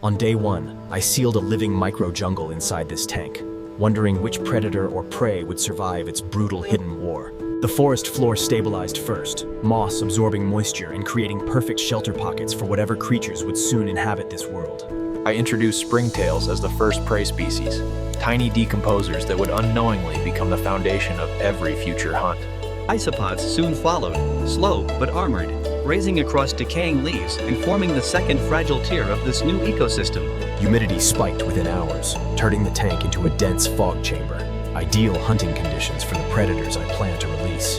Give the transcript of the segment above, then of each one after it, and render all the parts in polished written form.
On day one, I sealed a living micro-jungle inside this tank, wondering which predator or prey would survive its brutal hidden war. The forest floor stabilized first, moss absorbing moisture and creating perfect shelter pockets for whatever creatures would soon inhabit this world. I introduced springtails as the first prey species, tiny decomposers that would unknowingly become the foundation of every future hunt. Isopods soon followed, slow but armored, grazing across decaying leaves and forming the second fragile tier of this new ecosystem. Humidity spiked within hours, turning the tank into a dense fog chamber, ideal hunting conditions for the predators I plan to release.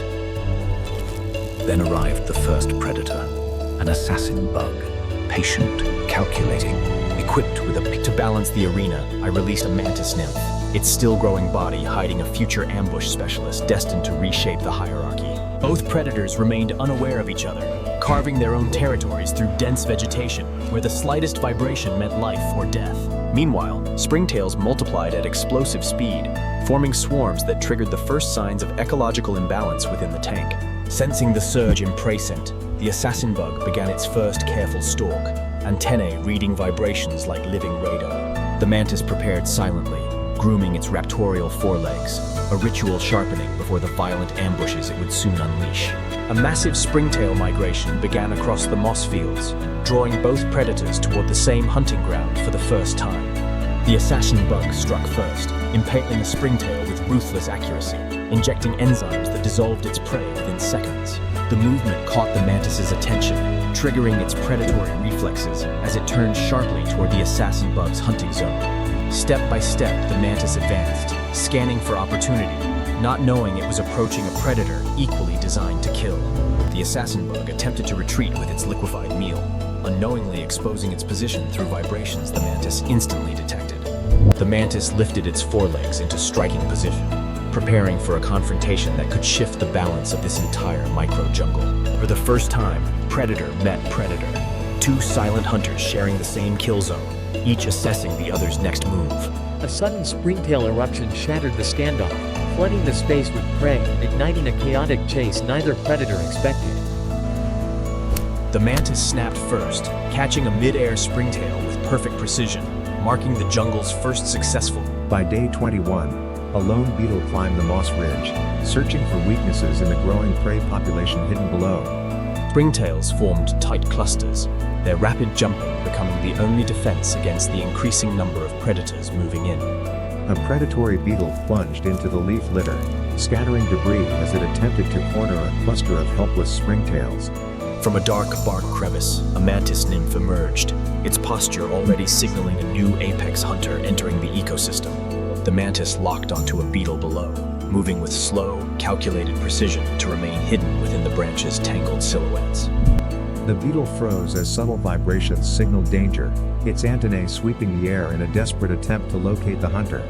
Then arrived the first predator, an assassin bug, patient, calculating, equipped with a... To balance the arena, I released a mantis nymph, its still-growing body hiding a future ambush specialist destined to reshape the hierarchy. Both predators remained unaware of each other, carving their own territories through dense vegetation, where the slightest vibration meant life or death. Meanwhile, springtails multiplied at explosive speed, forming swarms that triggered the first signs of ecological imbalance within the tank. Sensing the surge in prey scent, the assassin bug began its first careful stalk, antennae reading vibrations like living radar. The mantis prepared silently, grooming its raptorial forelegs, a ritual sharpening before the violent ambushes it would soon unleash. A massive springtail migration began across the moss fields, drawing both predators toward the same hunting ground for the first time. The assassin bug struck first, impaling a springtail with ruthless accuracy, injecting enzymes that dissolved its prey within seconds. The movement caught the mantis's attention, triggering its predatory reflexes as it turned sharply toward the assassin bug's hunting zone. Step by step, the mantis advanced, scanning for opportunity, not knowing it was approaching a predator equally designed to kill. The assassin bug attempted to retreat with its liquefied meal, unknowingly exposing its position through vibrations the mantis instantly detected. The mantis lifted its forelegs into striking position, preparing for a confrontation that could shift the balance of this entire micro-jungle. For the first time, predator met predator, two silent hunters sharing the same kill zone, each assessing the other's next move. A sudden springtail eruption shattered the standoff, flooding the space with prey, igniting a chaotic chase neither predator expected. The mantis snapped first, catching a mid-air springtail with perfect precision, marking the jungle's first successful. By day 21, a lone beetle climbed the moss ridge, searching for weaknesses in the growing prey population hidden below. Springtails formed tight clusters, their rapid jumping becoming the only defense against the increasing number of predators moving in. A predatory beetle plunged into the leaf litter, scattering debris as it attempted to corner a cluster of helpless springtails. From a dark bark crevice, a mantis nymph emerged, its posture already signaling a new apex hunter entering the ecosystem. The mantis locked onto a beetle below, moving with slow, calculated precision to remain hidden within the branch's tangled silhouettes. The beetle froze as subtle vibrations signaled danger, its antennae sweeping the air in a desperate attempt to locate the hunter.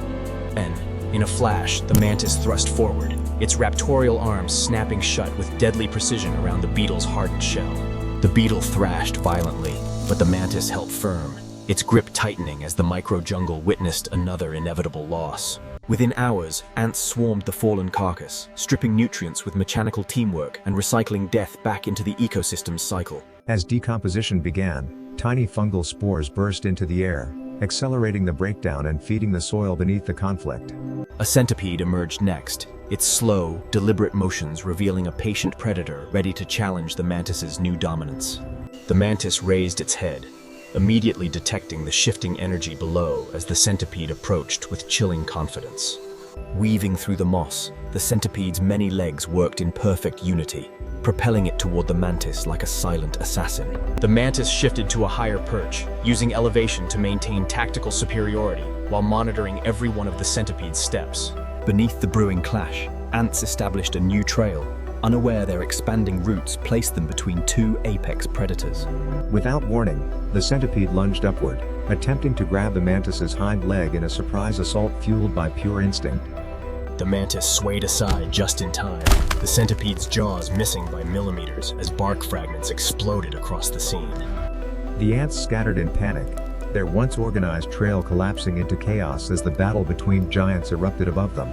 And, in a flash, the mantis thrust forward, its raptorial arms snapping shut with deadly precision around the beetle's hardened shell. The beetle thrashed violently, but the mantis held firm, its grip tightening as the micro-jungle witnessed another inevitable loss. Within hours, ants swarmed the fallen carcass, stripping nutrients with mechanical teamwork and recycling death back into the ecosystem's cycle. As decomposition began, tiny fungal spores burst into the air, accelerating the breakdown and feeding the soil beneath the conflict. A centipede emerged next, its slow, deliberate motions revealing a patient predator ready to challenge the mantis's new dominance. The mantis raised its head, immediately detecting the shifting energy below as the centipede approached with chilling confidence. Weaving through the moss, the centipede's many legs worked in perfect unity, propelling it toward the mantis like a silent assassin. The mantis shifted to a higher perch, using elevation to maintain tactical superiority while monitoring every one of the centipede's steps. Beneath the brewing clash, ants established a new trail, unaware their expanding roots placed them between two apex predators. Without warning, the centipede lunged upward, attempting to grab the mantis's hind leg in a surprise assault fueled by pure instinct. The mantis swayed aside just in time, the centipede's jaws missing by millimeters as bark fragments exploded across the scene. The ants scattered in panic, their once organized trail collapsing into chaos as the battle between giants erupted above them.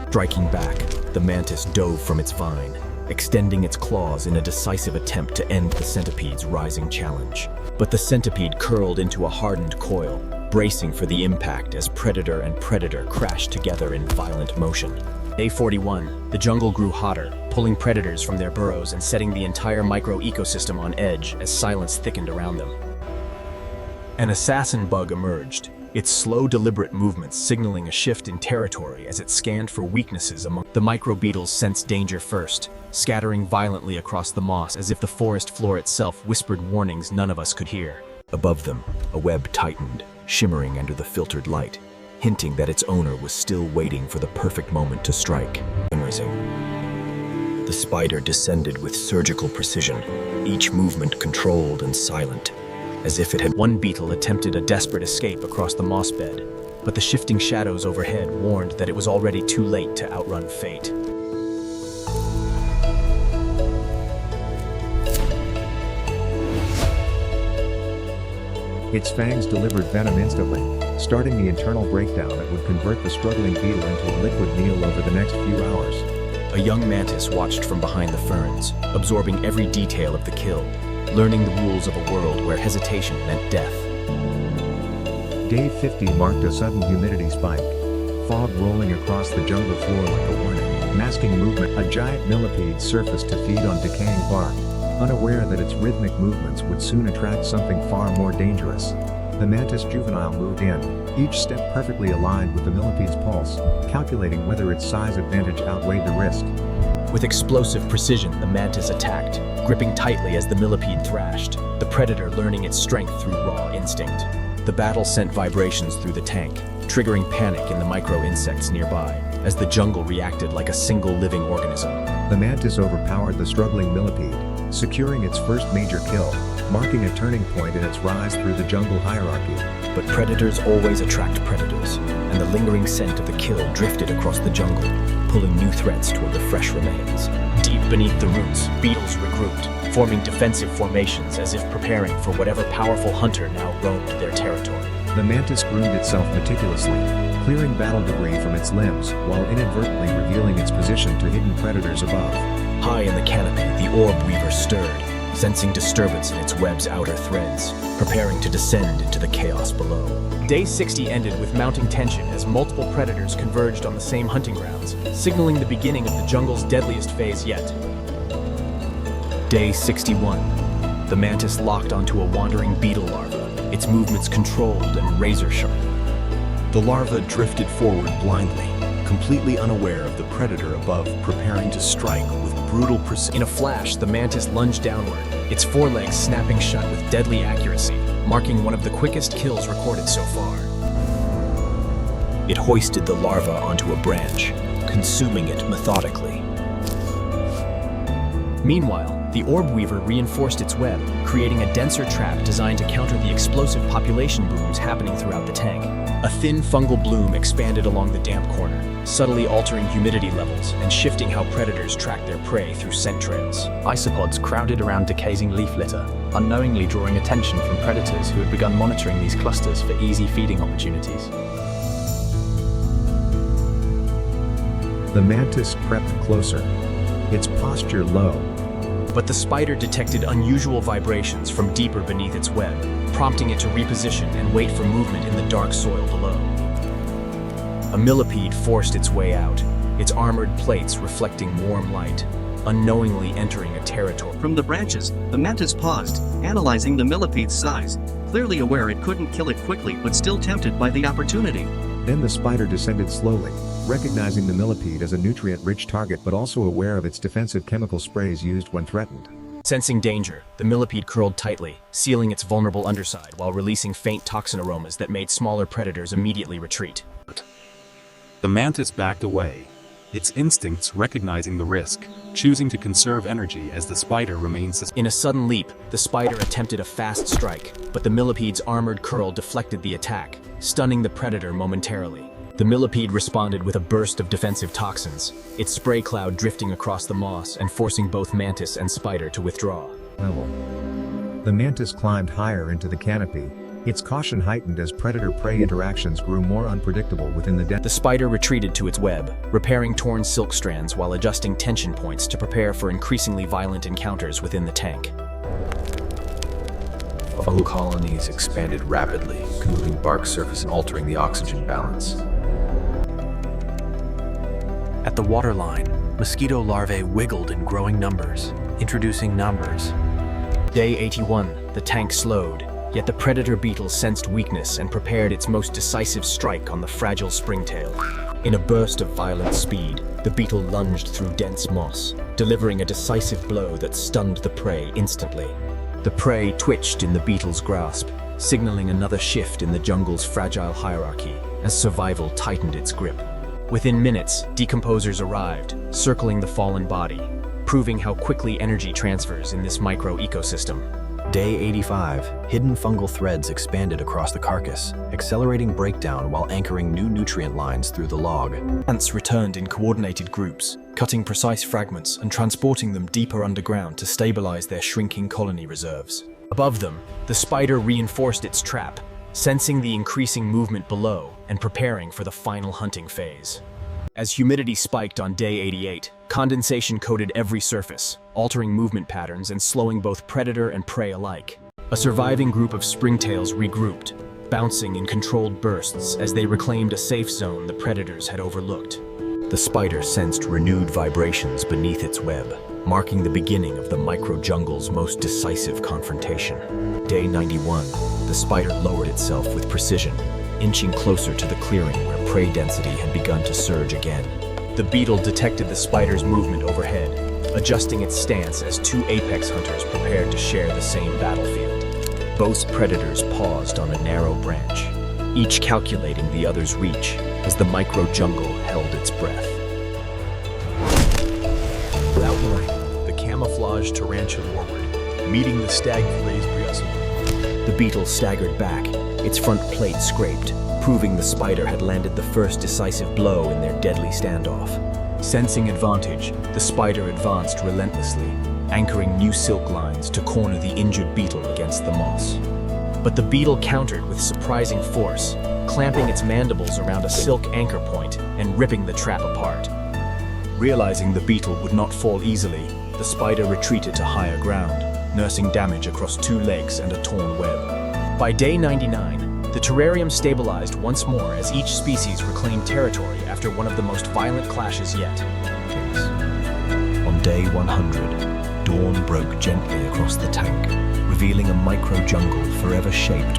Striking back, the mantis dove from its vine, extending its claws in a decisive attempt to end the centipede's rising challenge. But the centipede curled into a hardened coil, bracing for the impact as predator and predator crashed together in violent motion. Day 41, the jungle grew hotter, pulling predators from their burrows and setting the entire micro-ecosystem on edge as silence thickened around them. An assassin bug emerged, its slow, deliberate movements signaling a shift in territory as it scanned for weaknesses among the micro-beetles. Sensed danger first, scattering violently across the moss as if the forest floor itself whispered warnings none of us could hear. Above them, a web tightened, shimmering under the filtered light, hinting that its owner was still waiting for the perfect moment to strike. The spider descended with surgical precision, each movement controlled and silent, as if it had. One beetle attempted a desperate escape across the moss bed, but the shifting shadows overhead warned that it was already too late to outrun fate. Its fangs delivered venom instantly, starting the internal breakdown that would convert the struggling beetle into a liquid meal over the next few hours. A young mantis watched from behind the ferns, absorbing every detail of the kill, learning the rules of a world where hesitation meant death. Day 50 marked a sudden humidity spike, fog rolling across the jungle floor like a warning, masking movement. A giant millipede surfaced to feed on decaying bark, unaware that its rhythmic movements would soon attract something far more dangerous. The mantis juvenile moved in, each step perfectly aligned with the millipede's pulse, calculating whether its size advantage outweighed the risk. With explosive precision, the mantis attacked, gripping tightly as the millipede thrashed, the predator learning its strength through raw instinct. The battle sent vibrations through the tank, triggering panic in the micro-insects nearby, as the jungle reacted like a single living organism. The mantis overpowered the struggling millipede, securing its first major kill, marking a turning point in its rise through the jungle hierarchy. But predators always attract predators, and the lingering scent of the kill drifted across the jungle, pulling new threats toward the fresh remains. Deep beneath the roots, beetles regrouped, forming defensive formations as if preparing for whatever powerful hunter now roamed their territory. The mantis groomed itself meticulously, clearing battle debris from its limbs while inadvertently revealing its position to hidden predators above. High in the canopy, the orb weaver stirred, sensing disturbance in its web's outer threads, preparing to descend into the chaos below. Day 60 ended with mounting tension as multiple predators converged on the same hunting grounds, signaling the beginning of the jungle's deadliest phase yet. Day 61. The mantis locked onto a wandering beetle larva, its movements controlled and razor-sharp. The larva drifted forward blindly, completely unaware of the predator above, preparing to strike with brutal precision. In a flash, the mantis lunged downward, its forelegs snapping shut with deadly accuracy, marking one of the quickest kills recorded so far. It hoisted the larva onto a branch, consuming it methodically. Meanwhile, the orb weaver reinforced its web, creating a denser trap designed to counter the explosive population booms happening throughout the tank. A thin fungal bloom expanded along the damp corner, subtly altering humidity levels and shifting how predators track their prey through scent trails. Isopods crowded around decaying leaf litter, unknowingly drawing attention from predators who had begun monitoring these clusters for easy feeding opportunities. The mantis crept closer, its posture low. But the spider detected unusual vibrations from deeper beneath its web, prompting it to reposition and wait for movement in the dark soil below. A millipede forced its way out, its armored plates reflecting warm light, unknowingly entering a territory. From the branches, the mantis paused, analyzing the millipede's size, clearly aware it couldn't kill it quickly but still tempted by the opportunity. Then the spider descended slowly, recognizing the millipede as a nutrient-rich target but also aware of its defensive chemical sprays used when threatened. Sensing danger, the millipede curled tightly, sealing its vulnerable underside while releasing faint toxin aromas that made smaller predators immediately retreat. The mantis backed away, its instincts recognizing the risk, choosing to conserve energy as the spider remains suspended. In a sudden leap, the spider attempted a fast strike, but the millipede's armored curl deflected the attack, stunning the predator momentarily. The millipede responded with a burst of defensive toxins, its spray cloud drifting across the moss and forcing both mantis and spider to withdraw. The mantis climbed higher into the canopy, its caution heightened as predator-prey interactions grew more unpredictable within the den. The spider retreated to its web, repairing torn silk strands while adjusting tension points to prepare for increasingly violent encounters within the tank. Fungal colonies expanded rapidly, cooling bark surface and altering the oxygen balance. At the waterline, mosquito larvae wiggled in growing numbers, introducing numbers. Day 81, the tank slowed, yet the predator beetle sensed weakness and prepared its most decisive strike on the fragile springtail. In a burst of violent speed, the beetle lunged through dense moss, delivering a decisive blow that stunned the prey instantly. The prey twitched in the beetle's grasp, signaling another shift in the jungle's fragile hierarchy as survival tightened its grip. Within minutes, decomposers arrived, circling the fallen body, proving how quickly energy transfers in this micro-ecosystem. Day 85, hidden fungal threads expanded across the carcass, accelerating breakdown while anchoring new nutrient lines through the log. Ants returned in coordinated groups, cutting precise fragments and transporting them deeper underground to stabilize their shrinking colony reserves. Above them, the spider reinforced its trap, sensing the increasing movement below and preparing for the final hunting phase. As humidity spiked on day 88, condensation coated every surface, altering movement patterns and slowing both predator and prey alike. A surviving group of springtails regrouped, bouncing in controlled bursts as they reclaimed a safe zone the predators had overlooked. The spider sensed renewed vibrations beneath its web, marking the beginning of the micro-jungle's most decisive confrontation. Day 91, the spider lowered itself with precision, inching closer to the clearing where prey density had begun to surge again. The beetle detected the spider's movement overhead, adjusting its stance as two apex hunters prepared to share the same battlefield. Both predators paused on a narrow branch, each calculating the other's reach as the micro-jungle held its breath. Without warning, the camouflaged tarantula forward, meeting the stag-raised Briosum. The beetle staggered back, its front plate scraped, proving the spider had landed the first decisive blow in their deadly standoff. Sensing advantage, the spider advanced relentlessly, anchoring new silk lines to corner the injured beetle against the moss. But the beetle countered with surprising force, clamping its mandibles around a silk anchor point and ripping the trap apart. Realizing the beetle would not fall easily, the spider retreated to higher ground, nursing damage across two legs and a torn web. By day 99, the terrarium stabilized once more as each species reclaimed territory after one of the most violent clashes yet. On day 100, dawn broke gently across the tank, revealing a micro-jungle forever shaped